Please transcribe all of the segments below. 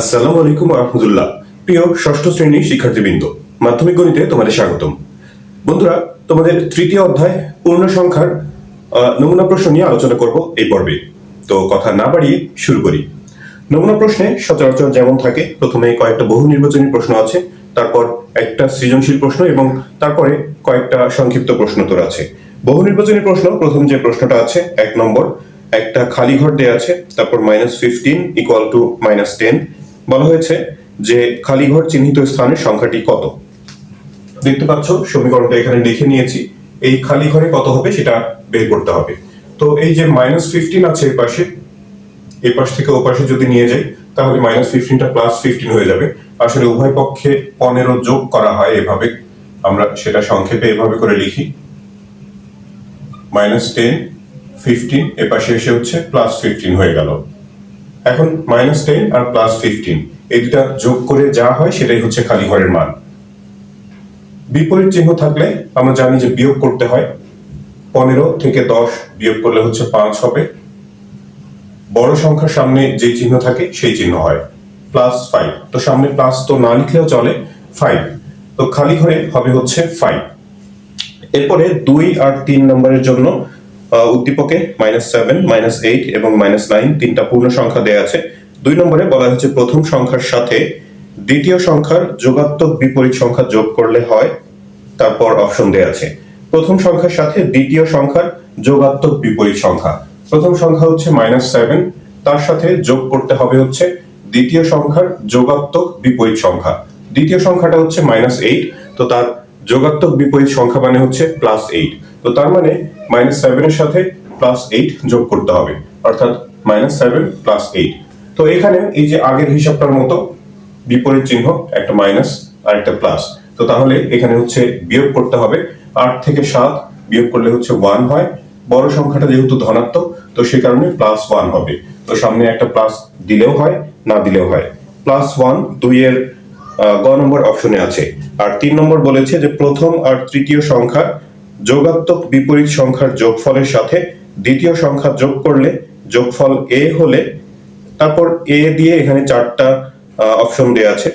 আসসালামু আলাইকুম রহমতুল্লাহ। প্রিয় ষষ্ঠ শ্রেণীর শিক্ষার্থীবৃন্দ, মাধ্যমিক গণিতে তোমাদের স্বাগতম। বন্ধুরা, তোমাদের তৃতীয় অধ্যায় পূর্ণ সংখ্যার নমুনা প্রশ্ন নিয়ে আলোচনা করব এই পর্বে। তো কথা না বাড়িয়ে শুরু করি। নমুনা প্রশ্নে সচরাচর যেমন থাকে, প্রথমে কয়েকটা বহু নির্বাচনী প্রশ্ন আছে, তারপর একটা সৃজনশীল প্রশ্ন এবং তারপরে কয়েকটা সংক্ষিপ্ত প্রশ্নোত্তর আছে। বহু নির্বাচনী প্রশ্ন, প্রথম যে প্রশ্নটা আছে 1 নম্বর, একটা খালি ঘর দেয়া আছে, তারপর -15 ইকুয়াল টু -10 বলা হয়েছে যে খালি ঘর চিহ্নিত স্থানের সংখ্যাটি কত। দেখতে পাচ্ছ সমীকরণটা এখানে লিখে নিয়েছি। এই খালি ঘরে কত হবে সেটা বের করতে হবে। তো এই যে -15 আছে এই পাশ থেকে ও পাশে যদি নিয়ে যাই তাহলে -15টা +15 হয়ে যাবে। আসলে উভয় পক্ষে 15 যোগ করা হয় এভাবে, আমরা সেটা সংক্ষেপে এভাবে করে লিখি, -10 15 এ পাশে এসে হচ্ছে +15 হয়ে গেল। এখন -10 আর +15 এই দুটা যোগ করে যা হয় সেটাই হচ্ছে খালি ঘরের মান। বিপরীত চিহ্ন থাকলে আমরা জানি যে বিয়োগ করতে হয়। 15 থেকে 10 বিয়োগ করলে হচ্ছে 5 হবে। বড় সংখ্যার সামনে যে চিহ্ন থাকে সেই চিহ্ন হয় +5। তো সামনে প্লাস তো না লিখলেও চলে, 5। তো খালি ঘরে হবে হচ্ছে 5। এরপরে 2 আর 3 নম্বরের জন্য উদ্দীপকে -7 -8 এবং -9 তিনটা পূর্ণ সংখ্যা দেয়া আছে। 2 নম্বরে বলা হচ্ছে প্রথম সংখ্যার সাথে দ্বিতীয় সংখ্যার যোগাত্মক বিপরীত সংখ্যা যোগ করলে হয়। তারপর অপশন দেয়া আছে প্রথম সংখ্যার সাথে দ্বিতীয় সংখ্যার যোগাত্মক বিপরীত সংখ্যা। প্রথম সংখ্যা হচ্ছে -7, তার সাথে যোগ করতে হবে হচ্ছে দ্বিতীয় সংখ্যার যোগাত্মক বিপরীত সংখ্যা। দ্বিতীয় সংখ্যাটা হচ্ছে -8, তো তার যোগাত্মক বিপরীত সংখ্যা মানে হচ্ছে +8। তো তার মানে -7 এর সাথে +8 যোগ করতে হবে, অর্থাৎ -7 +8। তো এখানে এই যে আগের হিসাবটার মতো বিপরীত চিহ্ন, একটা মাইনাস আর একটা প্লাস। তো তাহলে এখানে হচ্ছে বিয়োগ করতে হবে। 8 থেকে 7 বিয়োগ করলে হচ্ছে 1 হয়। বড় সংখ্যাটা যেহেতু ধনাত্মক, তো সে কারণে +1 হবে। তো সামনে একটা প্লাস দিলেও হয়, না দিলেও হয়। +1 2 এর গ নম্বর অপশনে আছে। আর 3 নম্বর বলেছে যে প্রথম আর তৃতীয় সংখ্যার যোগাত্মক বিপরীত সংখ্যার যোগফলের সাথে দ্বিতীয় সংখ্যা যোগ করলে যোগফল a হলে, তারপর a দিয়ে এখানে 4টা অপশন দেয়া আছে।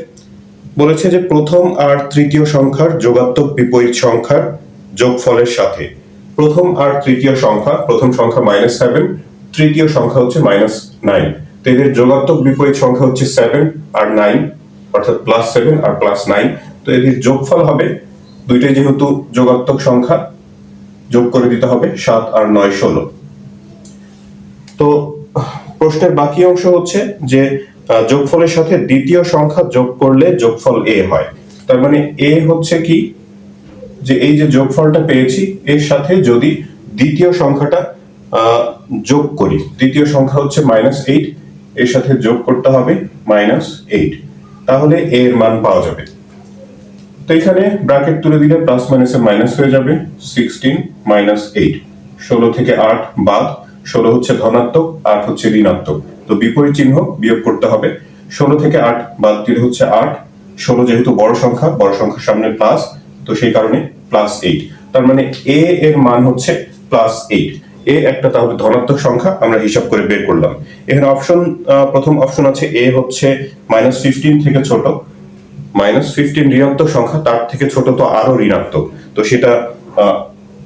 বলেছে যে প্রথম আর তৃতীয় সংখ্যার যোগাত্মক বিপরীত সংখ্যার যোগফলের সাথে প্রথম আর তৃতীয় সংখ্যা, প্রথম সংখ্যা -7, তৃতীয় সংখ্যা হচ্ছে -9। তো এদের যোগাত্মক বিপরীত সংখ্যা হচ্ছে 7 আর 9, অর্থাৎ +7 আর +9। তো এদের যোগফল হবে, দুইটাই যেহেতু যোগাত্মক সংখ্যা, যোগ করে দিতে হবে 7 আর 9 16। তো প্রশ্নের বাকি অংশ হচ্ছে যে যোগফলের সাথে দ্বিতীয় সংখ্যা যোগ করলে যোগফল a হয়। তার মানে a হচ্ছে কি, যে এই যে যোগফলটা পেয়েছি এর সাথে যদি দ্বিতীয় সংখ্যাটা যোগ করি, দ্বিতীয় সংখ্যা হচ্ছে -8, এর সাথে যোগ করতে হবে -8, তাহলে a এর মান পাওয়া যাবে। তো এখানে ব্র্যাকেট তুলে দিলে প্লাস মাইনাসে মাইনাস হয়ে যাবে, 16 -8, 16 থেকে 8 বাদ, 16 হচ্ছে ধনাত্মক, 8 হচ্ছে ঋণাত্মক। তো বিপরীত চিহ্ন বিয়োগ করতে হবে। 16 থেকে 8 বাদ দিলে হচ্ছে 8। 16 যেহেতু বড় সংখ্যা, বড় সংখ্যার সামনে প্লাস, তো সেই কারণে +8। তার মানে a এর মান হচ্ছে +8। a একটা তাহলে ধনাত্মক সংখ্যা, আমরা হিসাব করে বের করলাম। এখানে অপশন, প্রথম অপশন আছে a হচ্ছে -15 থেকে ছোট। -15 ঋণাত্মক সংখ্যা, তার থেকে ছোট তো আরো ঋণাত্মক, তো সেটা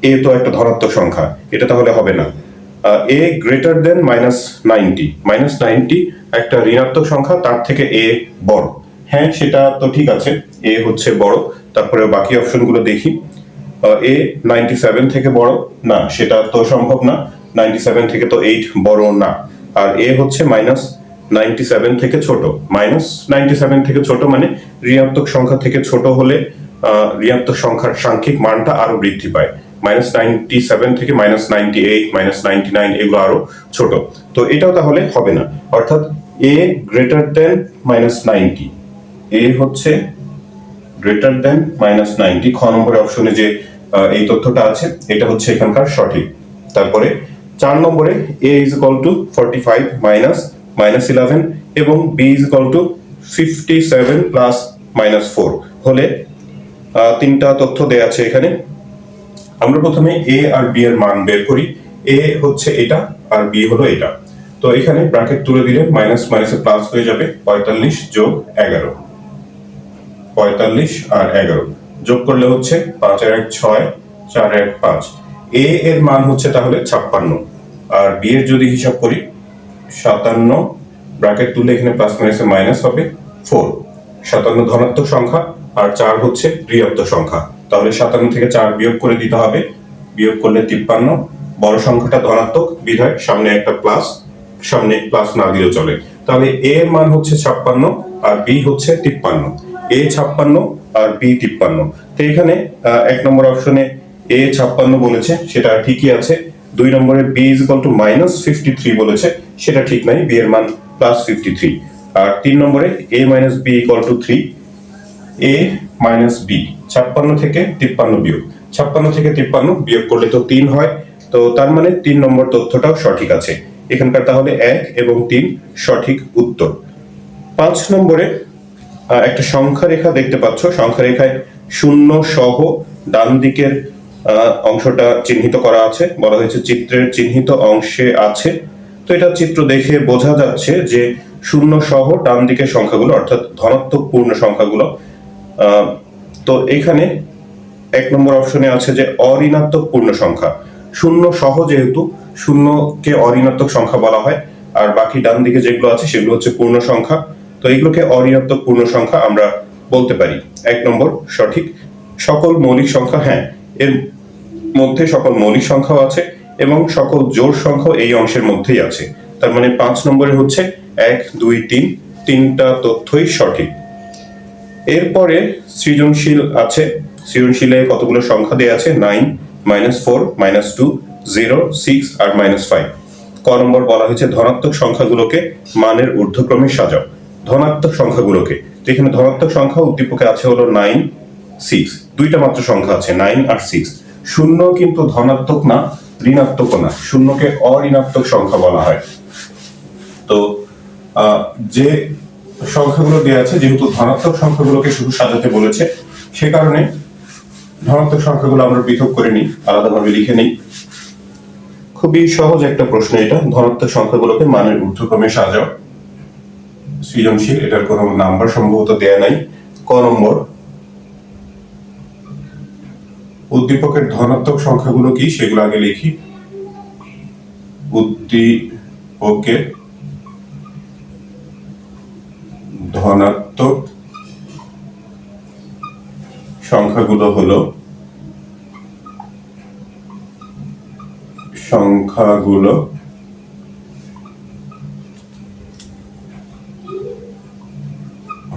a তো একটা ধনাত্মক সংখ্যা, এটা তাহলে হবে না। a গ্রেটার দেন -90, -90 একটা ঋণাত্মক সংখ্যা, তার থেকে a বড়। হ্যাঁ, সেটা তো ঠিক আছে, a হচ্ছে বড়। তারপরে বাকি অপশনগুলো দেখি। a 97 থেকে বড় না, সেটা তো সম্ভব না। 97 থেকে তো 8 বড় না। আর a হচ্ছে -97 থেকে ছোট। -97 থেকে ছোট মানে ঋণাত্মক সংখ্যা থেকে ছোট হলে ঋণাত্মক সংখ্যার সাংখ্যিক মানটা আরো বৃদ্ধি পায়। -97 থেকে -98 -99 এগুলো আরো ছোট। তো এটাও তাহলে হবে না, অর্থাৎ a গ্রেটার দেন -90, a হচ্ছে গ্রেটার দেন -90। খ নম্বরের অপশনে যে এই তথ্যটা আছে এটা হচ্ছে এখানকার সঠিক। তারপরে 4 নম্বরে a = 45 -11 এবং b = 57 +-4 হলে তিনটা তথ্য দেয়া আছে এখানে। আমরা প্রথমে a আর b এর মান বের করি। a হচ্ছে এটা আর b হলো এটা। তো এখানে ব্র্যাকেট তুলে দিলে মাইনাস মাইনাসে প্লাস হয়ে যাবে 45 যোগ 11, 45 আর 11 যোগ করলে হচ্ছে 5 আর 1 6, 4 আর 1 5। এ এর মান হচ্ছে তাহলে 56, আর বি এর যদি হিসাব করি 57, ব্র্যাকেট তুললে এখানে প্লাস মাইনাসে মাইনাস হবে 4, 57 ধনাত্মক সংখ্যা আর 4 হচ্ছে ঋণাত্মক সংখ্যা, তাহলে 57 থেকে 4 বিয়োগ করে দিতে হবে, বিয়োগ করলে 53, বড় সংখ্যাটা ধনাত্মক বিধায় সামনে একটা প্লাস, সামনে প্লাস না দিলেও চলে, তাহলে এ এর মান হচ্ছে 56 আর বি হচ্ছে 53, এ 56 আর বি 53। তো এখানে 1 নম্বর অপশনে এ 56 বলেছে, সেটা ঠিকই আছে। 2 নম্বরে B is equal to minus 53 বলেছে, সেটা ঠিক নাই, বি এর মান প্লাস 53। আর 3 নম্বরে A minus B equal to 3, A minus B, 56 থেকে 53 বিয়োগ, 56 থেকে 53 বিয়োগ করলে তো 3 হয়, তো তার মানে 3 নম্বর তথ্যটাও সঠিক আছে এখানকার, তাহলে 1 এবং 3 সঠিক উত্তর। 5 নম্বরে একটা সংখ্যা রেখা দেখতে পাচ্ছ, সংখ্যা রেখায় শূন্য সহ ডান দিকের অংশটা চিহ্নিত করা আছে, বলা হয়েছে চিত্রের চিহ্নিত অংশে আছে। তো এটা চিত্র দেখে বোঝা যাচ্ছে যে শূন্য সহ ডান দিকের সংখ্যাগুলো অর্থাৎ ধনাত্মক পূর্ণ সংখ্যাগুলো। তো এখানে 1 নম্বর অপশনে আছে যে অঋণাত্মক পূর্ণ সংখ্যা, শূন্য সহ যেহেতু শূন্যকে অঋণাত্মক সংখ্যা বলা হয়, আর বাকি ডান দিকে যেগুলো আছে সেগুলো হচ্ছে পূর্ণ সংখ্যা, তো এগুলোকে অঋণাত্মক পূর্ণ সংখ্যা আমরা বলতে পারি। 1 নম্বর সঠিক। সকল মৌলিক সংখ্যা, হ্যাঁ এর মধ্যে সকল মৌলিক সংখ্যাও আছে এবং সকল জোড় সংখ্যা এই অংশের মধ্যেই আছে, তার মানে 5 নম্বরে হচ্ছে 1 2 3 তিনটা তথ্যই সঠিক। এরপরে সৃজনশীল আছে, সৃজনশীলে কতগুলো সংখ্যা দেয়া আছে, 9 -4 -2 0 6 আর -5। ক নম্বর বলা হয়েছে ধনাত্মক সংখ্যাগুলোকে মানের ঊর্ধ্বক্রমে সাজাও, ধনাত্মক সংখ্যাগুলোকে, তো এখানে ধনাত্মক সংখ্যা উদ্দীপকে আছে হলো 9 6, দুইটা মাত্র সংখ্যা আছে 9 আর 6। শূন্য কিন্তু ধনাত্মক না, ঋণাত্মক না, শূন্যকে অঋণাত্মক সংখ্যা বলা হয়। তো যে সংখ্যাগুলো দেওয়া আছে, যেহেতু ধনাত্মক সংখ্যাগুলোকে শুধু সাজাতে বলেছে, সে কারণে ধনাত্মক সংখ্যাগুলো আমরা পৃথক করে নিই, আলাদাভাবে লিখে নিই। খুবই সহজ একটা প্রশ্ন এটা, ধনাত্মক সংখ্যাগুলোকে মানের ঊর্ধ্বক্রমে সাজাও, সৃজনশীল, এটার কোনো নাম্বার সম্ভবত দেয়া নাই। ক নম্বর উদ্দীপকের ধনাত্মক সংখ্যাগুলো কি সেগুলো আগে লিখি। উদ্দীপকের ধনাত্মক সংখ্যাগুলো হলো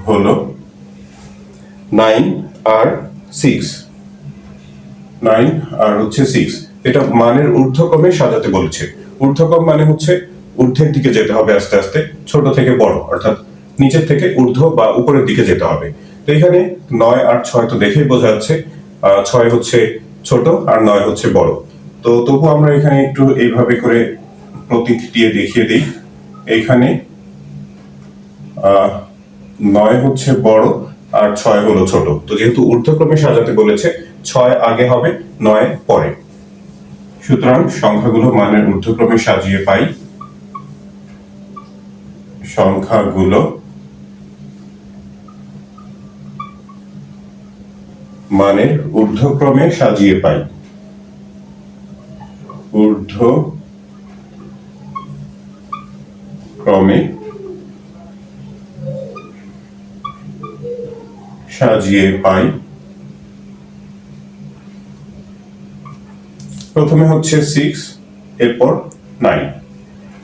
হলো 9 আর 6, 9 আর হচ্ছে 6। এটা মানের ঊর্ধ্বক্রমে সাজাতে বলেছে। ঊর্ধ্বক্রম মানে হচ্ছে ঊর্ধ্বের দিকে যেতে হবে আস্তে আস্তে, ছোট থেকে বড়, অর্থাৎ নিচের থেকে ঊর্ধ্ব বা উপরের দিকে যেতে হবে। তো এখানে 9 আর 6 তো দেখেই বোঝা যাচ্ছে 6 হচ্ছে ছোট আর 9 হচ্ছে বড়। তো তবু আমরা এখানে একটু এইভাবে করে প্রতীক দিয়ে দেখিয়ে দিই। এইখানে 9 হচ্ছে বড় আর 6 হলো ছোট, তো যেহেতু ঊর্ধ্বক্রমে সাজাতে বলেছে 6 আগে হবে 9 পরে, সুতরাং সংখ্যাগুলো মানের ঊর্ধ্বক্রমে সাজিয়ে পাই, সংখ্যাগুলো মানের ঊর্ধ্বক্রমে সাজিয়ে পাই, ঊর্ধ্বক্রমে সাজিয়ে পাই। প্রথমে হচ্ছে 6, এরপর 9।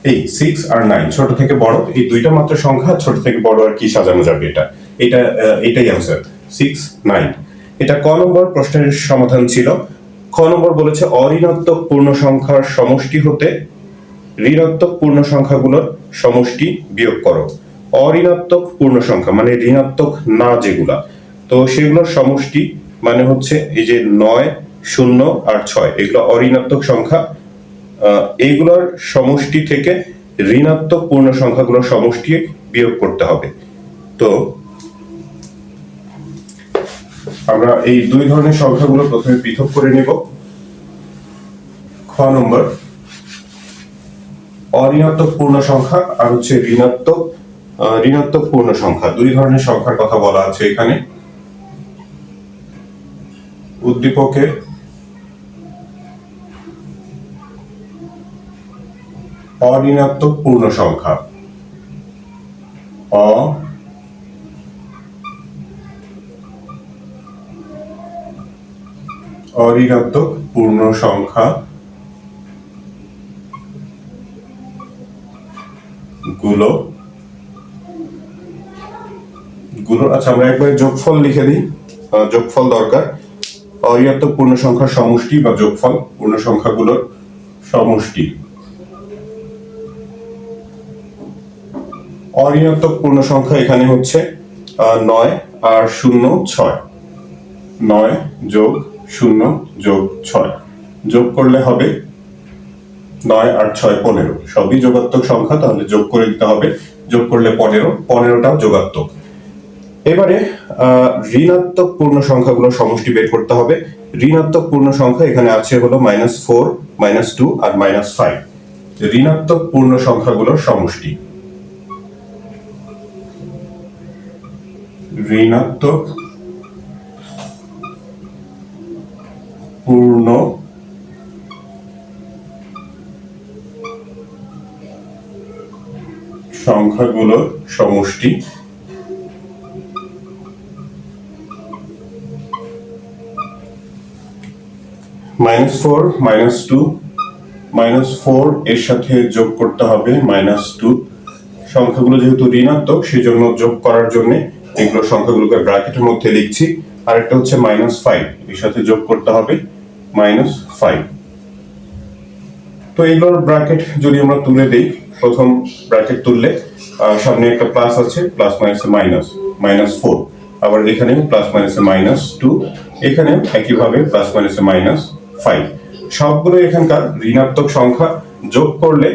এই 6 আর 9 ছোট থেকে বড়, এই দুইটা মাত্র সংখ্যা, ছোট থেকে বড় আর কি সাজানো যাবে, এটাই आंसर 6 9। এটা ক নম্বর প্রশ্নের সমাধান ছিল। খ নম্বর বলেছে অঋণাত্মক পূর্ণ সংখ্যার সমষ্টি হতে ঋণাত্মক পূর্ণ সংখ্যাগুলোর সমষ্টি বিয়োগ করো। অঋণাত্মক পূর্ণ সংখ্যা মানে ঋণাত্মক না যেগুলা, তো সেগুলোর সমষ্টি মানে হচ্ছে এই যে 9 0 আর 6, এগুলো অঋণাত্মক সংখ্যা, এইগুলোর সমষ্টি থেকে ঋণাত্মক পূর্ণ সংখ্যাগুলোর সমষ্টি বিয়োগ করতে হবে। তো আমরা এই দুই ধরনের সংখ্যাগুলো প্রথমে পৃথক করে নেব। খ নম্বর অঋণাত্মক পূর্ণ সংখ্যা আর হচ্ছে ঋণাত্মক পূর্ণ সংখ্যা, দুই ধরনের সংখ্যার কথা বলা আছে এখানে। উদ্দীপকের অঋণাত্মক পূর্ণ সংখ্যা, অঋণাত্মক পূর্ণ সংখ্যা গুলো আচ্ছা আমরা একবার যোগফল লিখে দিই, যোগফল দরকার। অঋণাত্মক পূর্ণ সংখ্যার সমষ্টি বা যোগফল, পূর্ণ সংখ্যাগুলোর সমষ্টি। অঋণাত্মক পূর্ণ সংখ্যা এখানে হচ্ছে 9 আর 0 6, 9 যোগ 0 যোগ 6, যোগ করলে হবে 9 আর 6 15, সবই যোগাত্মক সংখ্যা, তাহলে যোগ করে দিতে হবে। যোগ করলে 15, 15টাও যোগাত্মক। এবারে ঋণাত্মক পূর্ণ সংখ্যাগুলোর সমষ্টি বের করতে হবে। ঋণাত্মক পূর্ণ সংখ্যা এখানে আছে হলো -4, -2 আর -5। ঋণাত্মক পূর্ণ সংখ্যাগুলোর সমষ্টি, ঋণাত্মক পূর্ণ সংখ্যাগুলোর সমষ্টি -4, -2, -4 এর সাথে যোগ করতে হবে -2। সংখ্যাগুলো যেহেতু ঋণাত্মক সেজন্য যোগ করার জন্য এগুলো সংখ্যাগুলোকে ব্র্যাকেটের মধ্যে লিখছি। আর একটা হচ্ছে -5, এর সাথে যোগ করতে হবে -5। তো এগুলোর ব্র্যাকেট যদি আমরা তুলে দেই, প্রথম ব্র্যাকেট তুললে সামনে একটা প্লাস আছে, প্লাস মাইনাসে -4, আবার এখানে প্লাস মাইনাসে -2, এখানে একইভাবে প্লাস মাইনাসে -5। সবগুলো এখানকার ঋণাত্মক সংখ্যা, যোগ করলে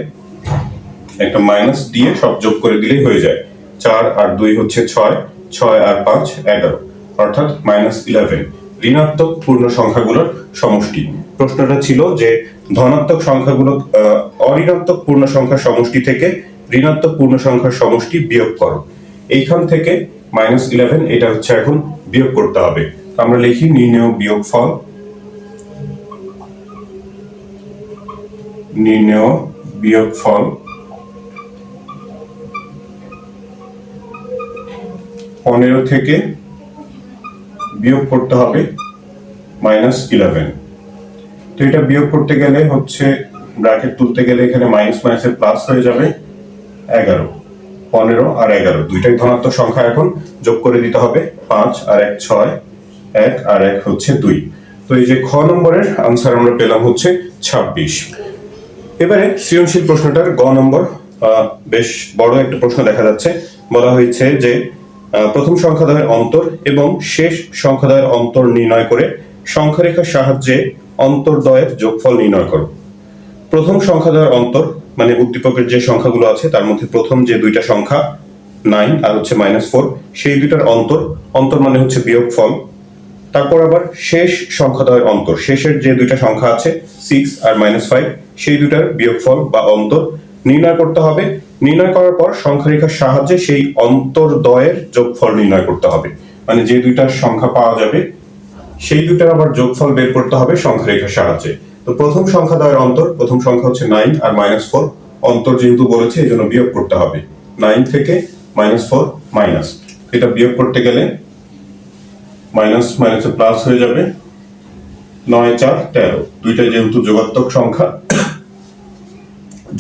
একটা মাইনাস দিয়ে সব যোগ করে দিলেই হয়ে যায়। 4 আর 2 হচ্ছে 6, 6 আর 5 11, অর্থাৎ -11 ঋণাত্মক পূর্ণ সংখ্যাগুলোর সমষ্টি। প্রশ্নটা ছিল যে ধনাত্মক সংখ্যাগুলো, অঋণাত্মক পূর্ণ সংখ্যার সমষ্টি থেকে ঋণাত্মক পূর্ণ সংখ্যার সমষ্টি বিয়োগ করো। এইখান থেকে -11 এটা হচ্ছে এখন বিয়োগ করতে হবে। আমরা লিখি নির্ণেয় বিয়োগফল, নির্ণেয় বিয়োগফল 15 থেকে বিয়োগ করতে হবে -11। তো এটা বিয়োগ করতে গেলে হচ্ছে ব্র্যাকেট তুলতে গেলে এখানে মাইনাস মাইনাসে প্লাস হয়ে যাবে 11, 15 আর 11 দুইটাই ধনাত্মক সংখ্যা, এখন যোগ করে দিতে হবে 5 আর 1 6, 1 আর 1 হচ্ছে 2। তো এই যে খ নম্বরের আনসার আমরা পেলাম হচ্ছে 26। এবারে সৃজনশীল প্রশ্নটার গ নম্বর, বেশ বড় একটা প্রশ্ন দেখা যাচ্ছে। বলা হয়েছে যে প্রথম সংখ্যাদ্বয়ের অন্তর এবং শেষ সংখ্যাদ্বয়ের অন্তর নির্ণয় করে সংখ্যারেখার সাহায্যে অন্তর্দ্বয়ের যোগফল নির্ণয় করো। প্রথম সংখ্যাদ্বয়ের অন্তর মানে উদ্দীপকের যে সংখ্যাগুলো আছে তার মধ্যে প্রথম যে দুইটা সংখ্যা 9 আর হচ্ছে -4, সেই দুইটার অন্তর মানে হচ্ছে বিয়োগফল। তারপর আবার শেষ সংখ্যাদ্বয়ের অন্তর, শেষের যে দুইটা সংখ্যা আছে 6 আর -5, সেই দুইটার বিয়োগফল বা অন্তর নির্ণয় করতে হবে। নির্ণয় করার পর সংখ্যারেখার সাহায্যে সেই অন্তর্দ্বয়ের যোগফল নির্ণয় করতে হবে। মানে যে দুইটা সংখ্যা পাওয়া যাবে সেই দুইটার আবার যোগফল বের করতে হবে সংখ্যারেখার সাহায্যে। তো প্রথম সংখ্যাদ্বয়ের অন্তর, প্রথম সংখ্যা হচ্ছে 9 আর -4, অন্তর যেহেতু বলেছে এই জন্য বিয়োগ করতে হবে। 9 থেকে -4 মাইনাস, এটা বিয়োগ করতে গেলে মাইনাস মাইনাসে প্লাস হয়ে যাবে, 9 4 13, দুইটা যেহেতু যোগাত্মক সংখ্যা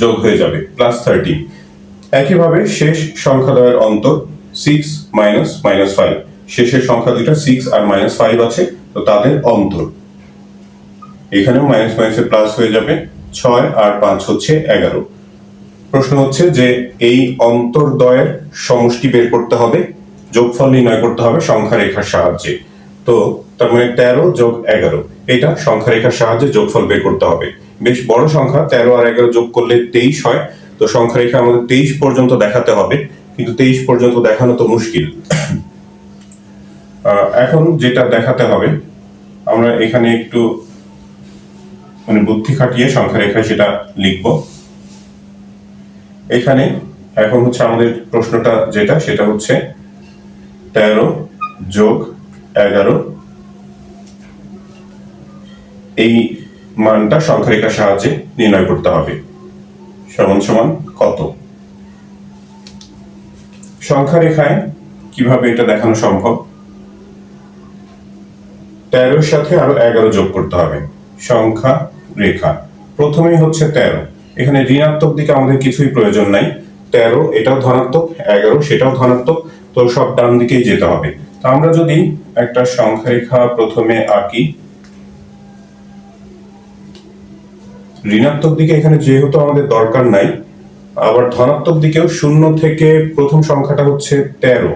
যোগ হয়ে যাবে +13। একইভাবে শেষ সংখ্যাদ্বয়ের অন্তর 6 -5, শেষের সংখ্যা দুইটা 6 আর -5 আছে, তো তাদের অন্তর এখানেও মাইনাস মাইনাসে প্লাস হয়ে যাবে, 6 আর 5 হচ্ছে 11। প্রশ্ন হচ্ছে যে এই অন্তর্দ্বয়ের সমষ্টি বের করতে হবে, যোগফল নির্ণয় করতে হবে সংখ্যারেখার সাহায্যে। তো তার মানে 13 যোগ 11, এটা সংখ্যারেখার সাহায্যে যোগফল বের করতে হবে। বেশ বড় সংখ্যা, 13 আর 11 যোগ করলে 23 হয়। তো সংখ্যারেখা আমাদের 23 পর্যন্ত দেখাতে হবে, কিন্তু 23 পর্যন্ত দেখানো তো মুশকিল। এখন যেটা দেখাতে হবে, আমরা এখানে একটু মানে বুদ্ধি খাটিয়ে সংখ্যারেখায় সেটা লিখব। এখানে এখন হচ্ছে আমাদের প্রশ্নটা যেটা সেটা হচ্ছে 13 যোগ 11 এই মানটা সংখ্যা রেখার সাহায্যে নির্ণয় করতে হবে। সমান সমান কত? সংখ্যা রেখায় কিভাবে এটা দেখানো সম্ভব? 13 সাথে আরো 11 যোগ করতে হবে। সংখ্যা রেখা প্রথমেই হচ্ছে 13, এখানে ঋণাত্মক দিকে আমাদের কিছুই প্রয়োজন নাই। 13 এটাও ধনাত্মক, 11 সেটাও ধনাত্মক, তো সব ডান দিকেই যেতে হবে। তো আমরা যদি একটা সংখ্যা রেখা প্রথমে আঁকি, ঋণাত্মক দিকে এখানে যেহেতু আমাদের দরকার নাই, আবার ধনাত্মক দিকেও 0 থেকে প্রথম সংখ্যাটা হচ্ছে 13।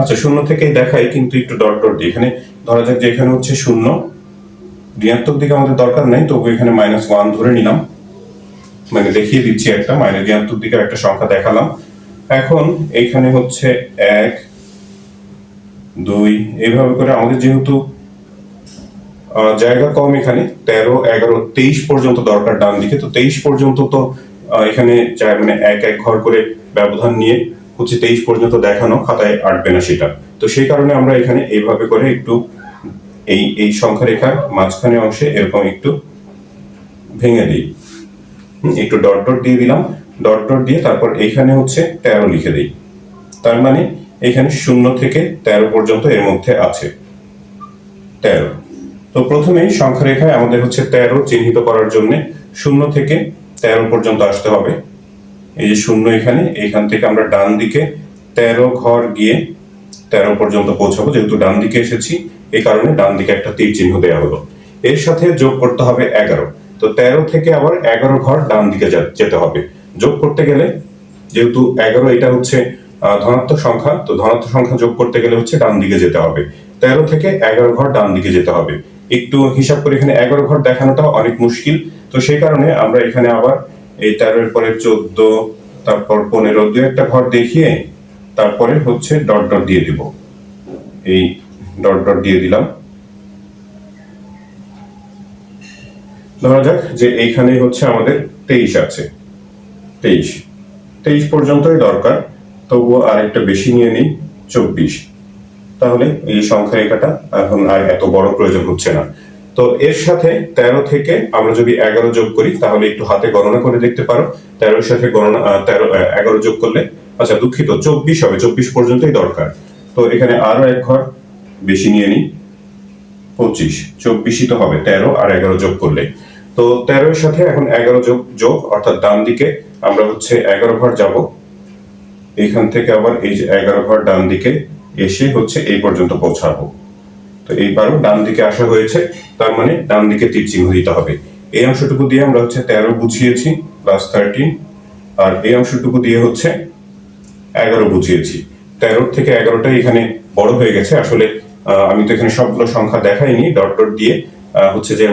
আচ্ছা 0 থেকেই দেখাই, কিন্তু একটু ডট ডট দিই। এখানে ধরা যাক যে এখানে হচ্ছে 0, ঋণাত্মক দিকে আমাদের দরকার নাই, তবু এখানে -1 ধরে নিলাম, মানে দেখিয়ে দিচ্ছি একটা ঋণাত্মক দিকে একটা সংখ্যা দেখালাম। এখন এইখানে হচ্ছে 1 2 এইভাবে করে আমাদের যেহেতু জায়গা কম, এখানে 13 11 23 পর্যন্ত দরকার ডান দিকে, তো 23 পর্যন্ত তো এখানে মানে এক এক ঘর করে ব্যবধান নিয়ে হচ্ছে 23 পর্যন্ত দেখানো খাতায় আটবে না সেটা। তো সেই কারণে আমরা এখানে এইভাবে করে একটু এই সংখ্যা রেখার মাঝখানে অংশে এরকম একটু ভেঙে দিই, একটু ডট ডট দিয়ে দিলাম, ডট ডট দিয়ে তারপর এখানে হচ্ছে 13 লিখে দিই। তার মানে এখানে 0 থেকে 13 পর্যন্ত এর মধ্যে আছে 13। তো প্রথমেই সংখ্যা রেখায় আমাদের হচ্ছে 13 চিহ্নিত করার জন্য 0 থেকে 13 পর্যন্ত আসতে হবে। এই যে 0 এখান থেকে আমরা ডান দিকে 13 ঘর গিয়ে 13 পর্যন্ত পৌঁছাবো, যেহেতু ডান দিকে এসেছি এই কারণে ডান দিকে একটা তীর চিহ্ন দেওয়া হলো। এর সাথে যোগ করতে হবে 11, তো 13 থেকে আবার 11 ঘর ডান দিকে যেতে হবে। যোগ করতে গেলে যেহেতু 11 এটা হচ্ছে ধনাত্মক সংখ্যা, তো ধনাত্মক সংখ্যা যোগ করতে গেলে হচ্ছে ডান দিকে যেতে হবে। 13 থেকে 11 ঘর ডান দিকে যেতে হবে। একটু হিসাব করে এখানে 11 ঘর দেখানোটা অনেক মুশকিল, তো সেই কারণে আমরা এখানে আবার এই 13 এর পরে 14, তারপর 15 দু একটা ঘর দেখিয়ে তারপরে হচ্ছে ডট ডট দিয়ে দিব। এই ডট ডট দিয়ে দিলাম। ধরা যাক যে এইখানে হচ্ছে আমাদের 23 আছে, 23 পর্যন্তই দরকার, তবুও আর একটা বেশি নিয়ে নিই 24। তাহলে এই সংখ্যা রেখাটা এখন আর এত বড় প্রয়োজন হচ্ছে না। তো এর সাথে 13 থেকে আমরা যদি 11 যোগ করি, তাহলে একটু হাতে গণনা করে দেখতে পারো। 13 এর সাথে 11 যোগ করলে, আচ্ছা দুঃখিত 24 হবে, 24 পর্যন্তই দরকার। তো এখানে আরো এক ঘর বেশি নিয়ে নিই, 25, 24ই তো হবে 13 আর 11 যোগ করলে। তো 13 এর সাথে এখন 11 যোগ অর্থাৎ ডান দিকে আমরা হচ্ছে 11 ঘর যাব, এখান থেকে আবার এই যে 11 ঘর ডান দিকে এসে হচ্ছে এই পর্যন্ত পৌঁছাবো। তো এইবারও ডান দিকে আসা হয়েছে, তার মানে ডান দিকে তীর চিহ্ন দিতে হবে। এই অংশটুকু দিয়ে আমরা হচ্ছে 13 বুঝিয়েছি +13, আর এই অংশটুকু দিয়ে হচ্ছে 11 বুঝিয়েছি। 13 থেকে 11টা এখানে বড় হয়ে গেছে, আসলে আমি তো এখানে সবগুলো সংখ্যা দেখাইনি, ডট ডট দিয়ে হচ্ছে যে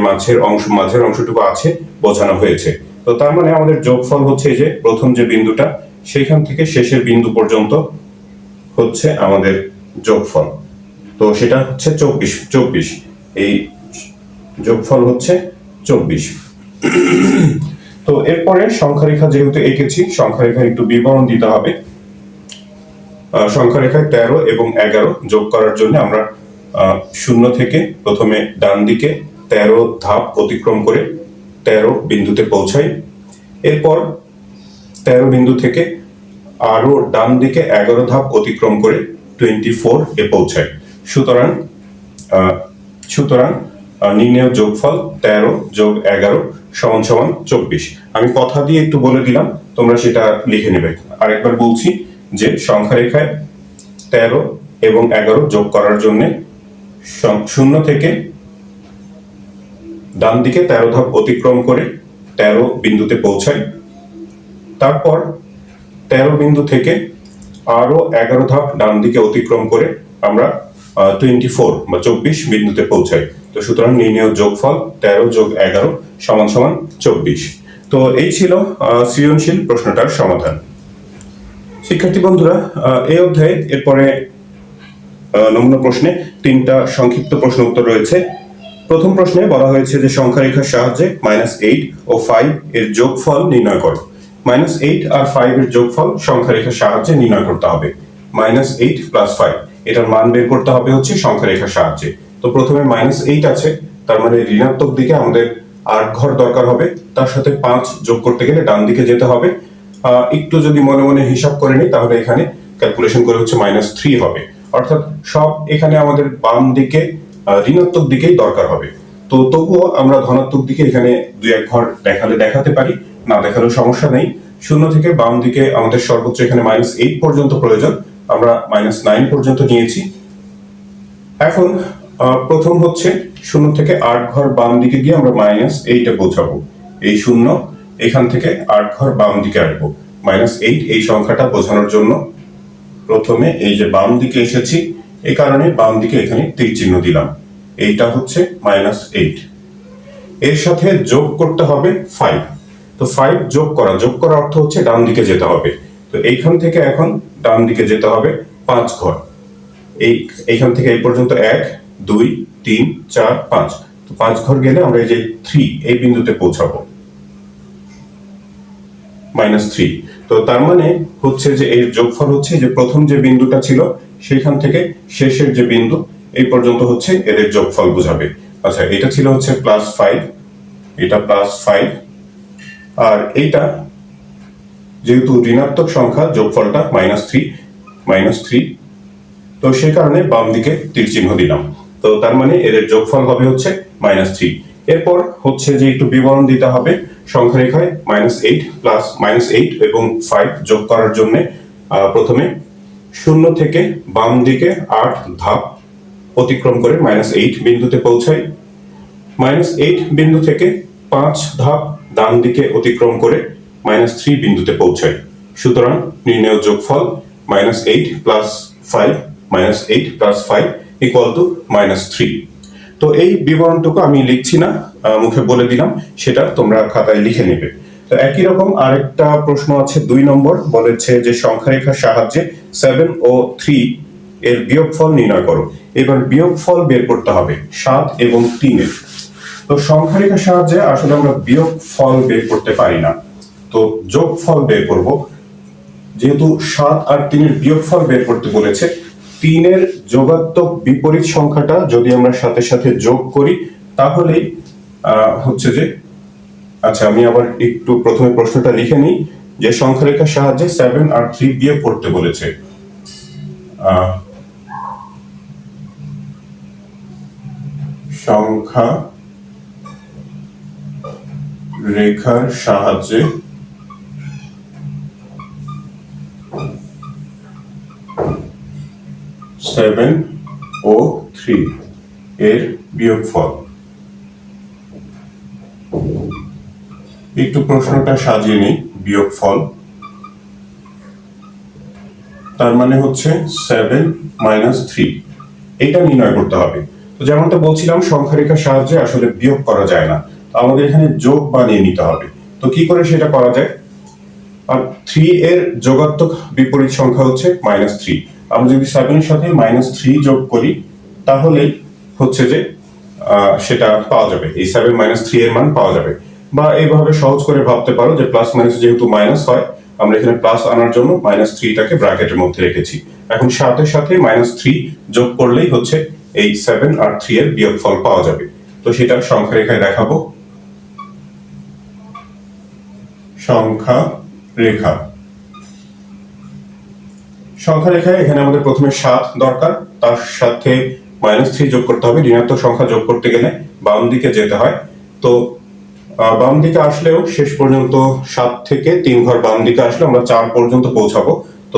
মাঝের অংশটুকু আছে বোঝানো হয়েছে। তো তার মানে আমাদের যোগফল হচ্ছে এই যে প্রথম যে বিন্দুটা সেইখান থেকে শেষের বিন্দু পর্যন্ত হচ্ছে আমাদের যোগফল। তো সেটা হচ্ছে 24, এই যোগফল হচ্ছে 24। তো এরপরে সংখ্যা রেখা যেহেতু এঁকেছি, সংখ্যা রেখার একটু বিবরণ দিতে হবে। সংখ্যা রেখায় 13 এবং 11 যোগ করার জন্য আমরা 0 থেকে প্রথমে ডান দিকে 13 ধাপ অতিক্রম করে 13 বিন্দুতে পৌঁছাই। এরপর 13 বিন্দু থেকে আরো ডান দিকে 11 ধাপ অতিক্রম করে 24 এ পৌঁছাই। সুতরাং নির্ণেয় যোগফল 13 যোগ 11 সমান সমান 24। আমি কথা দিয়ে একটু বলে দিলাম, তোমরা সেটা লিখে নেবে। আরেকবার বলছি যে সংখ্যা রেখায় 13 এবং 11 যোগ করার জন্য 0 থেকে ডান দিকে 13 ধাপ অতিক্রম করে 13 বিন্দুতে পৌঁছাই। তারপর 13 বিন্দু থেকে আরো 11 ধাপ ডান দিকে অতিক্রম করে আমরা 24 বিন্দুতে পৌঁছাই। তো সুতরাং নির্ণেয় যোগফল 13 যোগ 11 সমান সমান 24। তো এই ছিল সৃজনশীল প্রশ্নটার সমাধান। শিক্ষার্থী বন্ধুরা, এই অধ্যায়ে এরপরে নমুনা প্রশ্নে 3টা সংক্ষিপ্ত প্রশ্ন উত্তর রয়েছে। প্রথম প্রশ্নে বলা হয়েছে যে সংখ্যা রেখার সাহায্যে -8 ও 5 এর যোগফল নির্ণয় করো। -8 আর 5 এর যোগফল সংখ্যা রেখার সাহায্যে নির্ণয় করতে হবে। -8 + 5 এটার মান বের করতে হবে হচ্ছে সংখ্যা রেখার সাহায্যে। তো প্রথমে -8 আছে, তার মানে ঋণাত্মক দিকে আমাদের 8 ঘর দরকার হবে, তার সাথে 5 যোগ করতে গেলে ডান দিকে যেতে হবে। একটু যদি মনে মনে হিসাব করে নিই তাহলে এখানে ক্যালকুলেশন করে হচ্ছে -3 হবে, অর্থাৎ সব এখানে আমাদের বাম দিকে ঋণাত্মক দিকেই দরকার হবে। তো তবুও আমরা ধনাত্মক দিকে এখানে 2-1 ঘর দেখাতে পারি, না দেখালেও সমস্যা নেই। শূন্য থেকে বাম দিকে আমাদের সর্বোচ্চ এখানে -8 পর্যন্ত প্রয়োজন, আমরা -9 পর্যন্ত নিয়েছি। এখন প্রথম হচ্ছে শূন্য থেকে 8 ঘর বাম দিকে গিয়ে আমরা -8 পৌঁছাবো। এই শূন্য এখান থেকে 8 ঘর বাম দিকে আসবো। -8 এই সংখ্যাটা বোঝানোর জন্য প্রথমে এই যে বাম দিকে এসেছি, এই কারণে বাম দিকে এখানে তীর চিহ্ন দিলাম। এইটা হচ্ছে -8। এর সাথে যোগ করতে হবে 5। তো 5 যোগ করা অর্থ হচ্ছে ডান দিকে যেতে হবে। তো এইখান থেকে এখন ডান দিকে যেতে হবে 5 ঘর। এইখান থেকে এই পর্যন্ত 1 2 3 4 5। তো 5 ঘর গেলে আমরা এই যে 3 এই বিন্দুতে পৌঁছাবো, -3। তো তার মানে হচ্ছে যে এর যোগফল হচ্ছে যে প্রথম যে বিন্দুটা ছিল সেখান থেকে শেষের যে বিন্দু এই পর্যন্ত হচ্ছে এদের যোগফল বোঝাবে। আচ্ছা, এটা ছিল হচ্ছে +5, এটা +5, আর এইটা যেহেতু ঋণাত্মক সংখ্যা যোগফলটা -3, তো সেই কারণে বাম দিকে তীর চিহ্ন দিলাম। তো তার মানে এদের যোগফল হবে হচ্ছে -3। এরপর হচ্ছে যে একটু বিবরণ দিতে হবে সংখ্যা রেখায় -8 এবং 5 যোগ করার জন্য। প্রথমে শূন্য থেকে বাম দিকে 8 ধাপ অতিক্রম করে -8 বিন্দুতে পৌঁছাই। -8 বিন্দু থেকে 5 ধাপ ডান দিকে অতিক্রম করে -3 বিন্দুতে পৌঁছাই। সুতরাং নির্ণেয় যোগফল -8 + 5 -8 + 5 = -3। তো এই বিবরণটুকু আমি লিখছি না, মুখে বলে দিলাম, সেটা তোমরা খাতায় লিখে নেবে। তো একই রকম আরেকটা প্রশ্ন আছে 2 নম্বর, বলেছে যে সংখ্যা রেখার সাহায্যে 7 ও 3 এর বিয়োগফল নির্ণয় করো। এবার বিয়োগফল বের করতে হবে 7 এবং 3 এর। তো সংখ্যা রেখার সাহায্যে আসলে আমরা বিয়োগফল বের করতে পারি না, তো যোগফল বের করব। যেহেতু 7 আর 3 এর বিয়োগফল বের করতে বলেছে, 3 এর যোগাত্মক বিপরীত সংখ্যাটা যদি আমরা সাথে সাথে যোগ করি তাহলেই হচ্ছে যে, আচ্ছা আমি আবার একটু প্রথমে প্রশ্নটা লিখে নিই, যে সংখ্যা রেখার সাহায্যে 7 আর 3 বিয়োগ করতে বলেছে। সংখ্যা রেখার সাহায্যে 7 ও 3 এর বিয়োগফল। একটু প্রশ্নটা সাজিয়ে নিই। বিয়োগফল তার মানে হচ্ছে 7 - 3, এটা নির্ণয় করতে হবে। তো যেমনটা বলছিলাম সংখ্যা রেখার সাহায্যে আসলে বিয়োগ করা যায় না, আমাদের এখানে যোগ বানিয়ে নিতে হবে। তো কি করে সেটা করা যায়? আর 3 এর যোগাত্মক বিপরীত সংখ্যা হচ্ছে -3। আমরা যদি 7 এর সাথে -3 যোগ করি তাহলেই হচ্ছে যে সেটা পাওয়া যাবে, এই 7 - 3 এর মান পাওয়া যাবে। বা এইভাবে সহজ করে ভাবতে পারো যে প্লাস মাইনাস যেহেতু মাইনাস হয়, আমরা এখানে প্লাস আনার জন্য -3টাকে ব্র্যাকেটের মধ্যে রেখেছি। এখন 7 এর সাথে -3 যোগ করলেই হচ্ছে এই 7 আর 3 এর বিয়োগফল পাওয়া যাবে। তো সেটা সংখ্যা রেখায় দেখাবো। সংখ্যা রেখা, সংখ্যা রেখায় এখানে আমাদের প্রথমে 7 দরকার, তার সাথে -3 যোগ করতে হবে। ঋণাত্মক সংখ্যা যোগ করতে গেলে বাম দিকে যেতে হয়। তো বাম দিকে আসলেও শেষ পর্যন্ত 7 থেকে 3 ঘর বাম দিকে আসলে আমরা 4 পর্যন্ত পৌঁছাবো। তো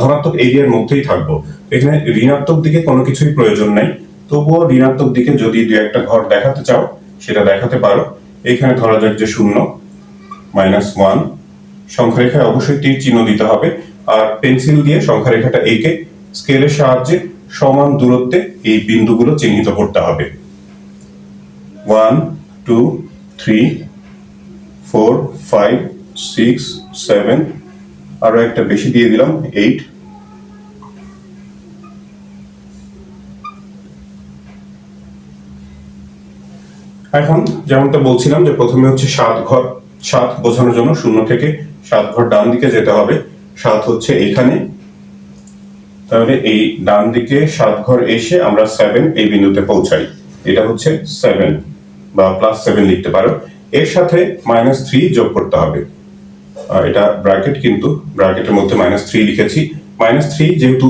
ধনাত্মক এরিয়ার মধ্যেই থাকবো। এখানে ঋণাত্মক দিকে কোনো কিছুই প্রয়োজন নাই, তবুও ঋণাত্মক দিকে যদি 2-1টা ঘর দেখাতে চাও সেটা দেখাতে পারো। এখানে ধরা যাক যে 0 -1। সংখ্যা রেখায় অবশ্যই তীর চিহ্ন দিতে হবে, আর পেন্সিল দিয়ে সংখ্যা রেখাটা এঁকে স্কেলের সাহায্যে সমান দূরত্বে এই বিন্দুগুলো চিহ্নিত করতে হবে। 1 2 3 4 5 6 7, আরো একটা বেশি দিয়ে দিলাম 8। এখন যেমনটা বলছিলাম যে প্রথমে হচ্ছে 7 ঘর 7 বোঝানোর জন্য 0 থেকে 7 ঘর ডান দিকে যেতে হবে। 7 হচ্ছে এখানে, তাহলে এই ডান দিকে 7 ঘর এসে আমরা 7 এই বিন্দুতে পৌঁছাই। এটা হচ্ছে 7 বা +7 লিখতে পারো। এর সাথে -3 যোগ করতে হবে। এটা ব্র্যাকেট, কিন্তু ব্র্যাকেটের মধ্যে -3 লিখেছি। -3 যেহেতু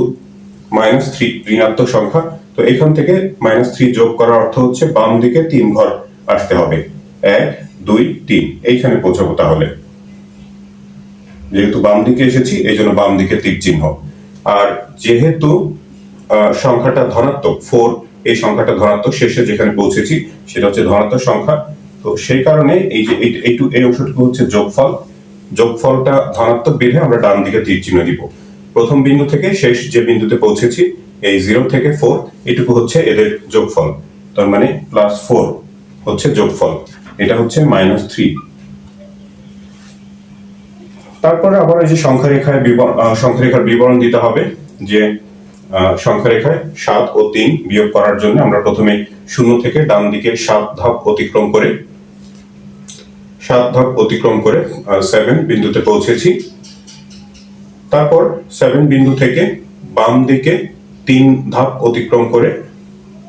-3 ঋণাত্মক সংখ্যা, তো এখান থেকে -3 যোগ করার অর্থ হচ্ছে বাম দিকে 3 ঘর আসতে হবে। 1 2 3 এইখানে পৌঁছাবো। তাহলে যেহেতু বাম দিকে এসেছি এই জন্য বাম দিকে তীর চিহ্ন। আর যেহেতু সংখ্যাটা ধনাত্মক 4, এই সংখ্যাটা ধনাত্মক, শেষে যেখানে পৌঁছেছি সেটা হচ্ছে ধনাত্মক সংখ্যা, তো সেই কারণে এই যে এই অংশটুকু হচ্ছে যোগফল। যোগফলটা ধনাত্মক বেঁধে আমরা ডান দিকে তীর চিহ্ন দিব। প্রথম বিন্দু থেকে শেষ যে বিন্দুতে পৌঁছেছি এই 0 থেকে 4 এটুকু হচ্ছে এদের যোগফল, তার মানে +4 হচ্ছে যোগফল। এটা হচ্ছে -3। তারপরে আবার এই যে সংখ্যারেখার বিবরণ দিতে হবে, যে সংখ্যারেখায় 7 ও 3 বিয়োগ করার জন্য আমরা প্রথমে 0 থেকে ডান দিকে 7 ধাপ অতিক্রম করে 7 বিন্দুতে পৌঁছেছি। তারপর 7 বিন্দু থেকে বাম দিকে 3 ধাপ অতিক্রম করে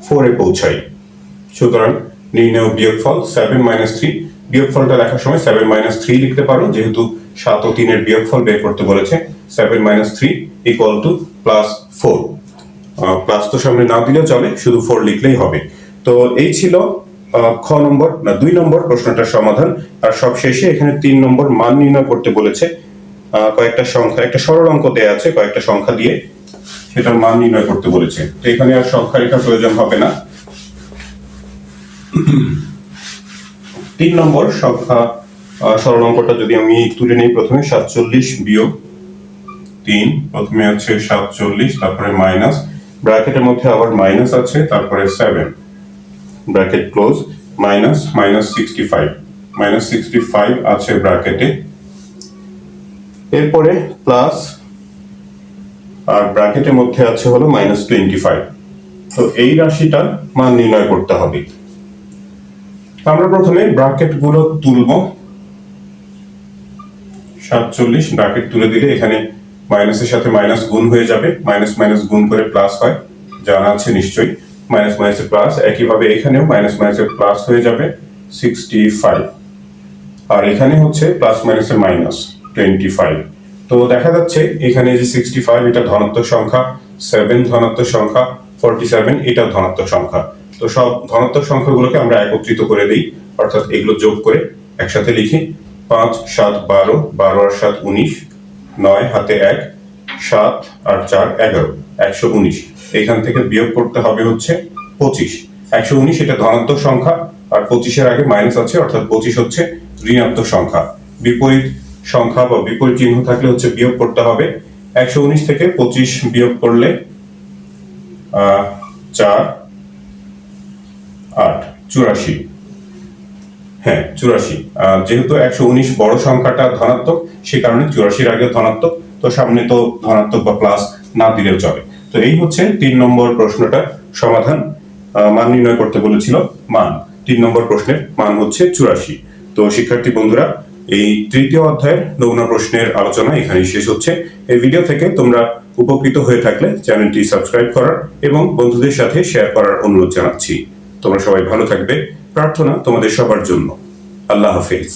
4 এ পৌঁছাই। সুতরাং নির্ণয় বিয়োগফল 7 - 3। বিয়োগফলটা লেখার সময় 7 - 3 লিখতে পারো, যেহেতু 7 ও 3 এর বিয়োগফল বের করতে বলেছে। 7 - 3 = +4। প্লাস তো সামনে না দিলেও চলে, শুধু 4 লিখলেই হবে। তো এই ছিল খ নম্বর না 2 নম্বর প্রশ্নটার সমাধান। আর সবশেষে এখানে 3 নম্বর মান নির্ণয় করতে বলেছে। কয়েকটা সংখ্যা, একটা সরল অঙ্ক দেয়া আছে, কয়েকটা সংখ্যা দিয়ে সেটার মান নির্ণয় করতে বলেছে। তো এখানে আর সংখ্যা রেখার প্রয়োজন হবে না। 3 নম্বর সংখ্যা সরল অঙ্কটা যদি আমি তুলে নিই, প্রথমে 47 - 3, প্রথমে আছে 47, তারপরে মাইনাস, ব্র্যাকেটের মধ্যে আবার মাইনাস আছে, তারপরে 7 ব্র্যাকেট ক্লোজ, -65 আছে ব্র্যাকেটে, এরপরে প্লাস, আর ব্র্যাকেটের মধ্যে আছে হলো -25। তো এই রাশিটার মান নির্ণয় করতে হবে। আমরা প্রথমে ব্র্যাকেট গুলো তুলব। 47 ব্র্যাকেট তুলে দিলে এখানে মাইনাসের সাথে মাইনাস গুণ হয়ে যাবে, মাইনাস মাইনাস গুণ করে প্লাস হয়, জানা আছে নিশ্চয়ই। মাইনাস মাইনাসের প্লাস, একইভাবে এখানেও মাইনাস মাইনাসের প্লাস হয়ে যাবে 65, আর এখানে হচ্ছে প্লাস মাইনাসের -25। তো দেখা যাচ্ছে এখানে যে 65 এটা ধনাত্মক সংখ্যা, 7 ধনাত্মক সংখ্যা, 47 এটা ধনাত্মক সংখ্যা। তো সব ধনাত্মক সংখ্যাগুলোকে আমরা একত্রিত করে দিই, অর্থাৎ এগুলো যোগ করে একসাথে লিখি। 5 7 12, 12 আর 7 19, 9 হাতে 1, 7 আর 4 11, 119। এখান থেকে বিয়োগ করতে হবে হচ্ছে 25। 119 এটা ধনাত্মক সংখ্যা, আর 25 এর আগে মাইনাস আছে, অর্থাৎ 25 হচ্ছে ঋণাত্মক সংখ্যা। বিপরীত সংখ্যা বা বিপরীত চিহ্ন থাকলে হচ্ছে বিয়োগ করতে হবে। 119 থেকে 25 বিয়োগ করলে 4 8 84। হ্যাঁ 84। যেহেতু 119 বড় সংখ্যাটা ধনাত্মক, সে কারণে 84 আগে ধনাত্মক, তো সামনে তো ধনাত্মক বা প্লাস না দিলেও চলে। তো এই হচ্ছে 3 নম্বর প্রশ্নটার সমাধান। মান নির্ণয় করতে বলেছিল, মান 3 নম্বর প্রশ্নের মান হচ্ছে 84। তো শিক্ষার্থী বন্ধুরা, এই তৃতীয় অধ্যায়ের নমুনা প্রশ্নের আলোচনা এখানেই শেষ হচ্ছে। এই ভিডিও থেকে তোমরা উপকৃত হয়ে থাকলে চ্যানেলটি সাবস্ক্রাইব করার এবং বন্ধুদের সাথে শেয়ার করার অনুরোধ জানাচ্ছি। তোমরা সবাই ভালো থাকবে, প্রার্থনা তোমাদের সবার জন্য। আল্লাহ হাফেজ।